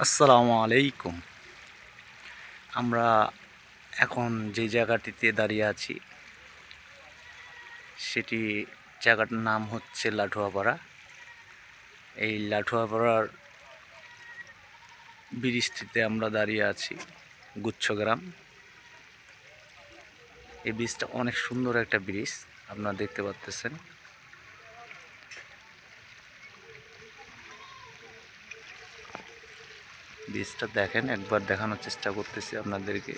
আসসালামু আলাইকুম। আমরা এখন যে জায়গাটিতে দাঁড়িয়ে আছি সেটি জায়গাটার নাম হচ্ছে লাঠুয়াপাড়া। এই লাঠুয়াপাড়ার ব্রিজটিতে আমরা দাঁড়িয়ে আছি, গুচ্ছগ্রাম। এই ব্রিজটা অনেক সুন্দর একটা ব্রিজ, আপনারা দেখতে পাচ্ছেন। ব্রিজটা দেখেন, একবার দেখানোর চেষ্টা করতেছি আপনাদেরকে।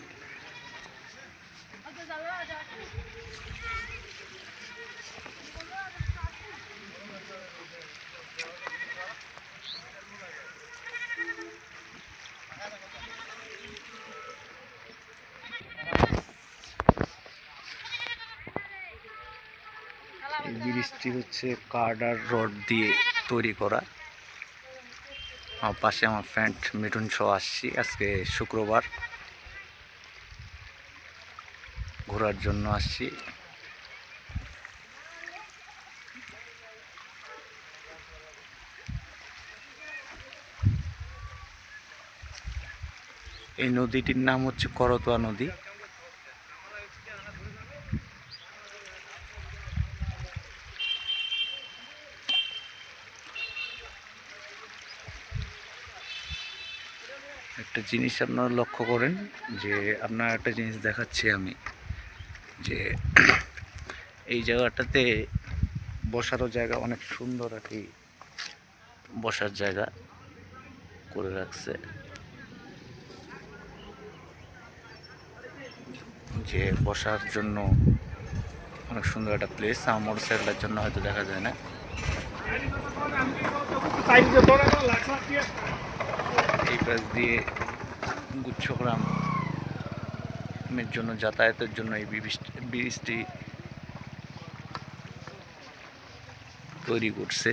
এই ব্রিজটি হচ্ছে কার্ডার রড দিয়ে তৈরি করা। আমার পাশে আমার ফ্রেন্ড মিঠুন সহ আসছি আজকে শুক্রবার, ঘোরার জন্য আসছি। এই নদীটির নাম হচ্ছে করতোয়া নদী। একটা জিনিস আপনারা লক্ষ্য করেন, যে আপনার একটা জিনিস দেখাচ্ছি আমি, যে এই জায়গাটাতে বসারও জায়গা অনেক সুন্দর, একটি বসার জায়গা করে রাখছে, যে বসার জন্য অনেক সুন্দর একটা প্লেস। আমার মোটরসাইকেলের জন্য হয়তো দেখা যায় না। এই পাশ দিয়ে গুচ্ছগ্রামের জন্য যাতায়াতের জন্য এই ব্রিজটি তৈরি করছে।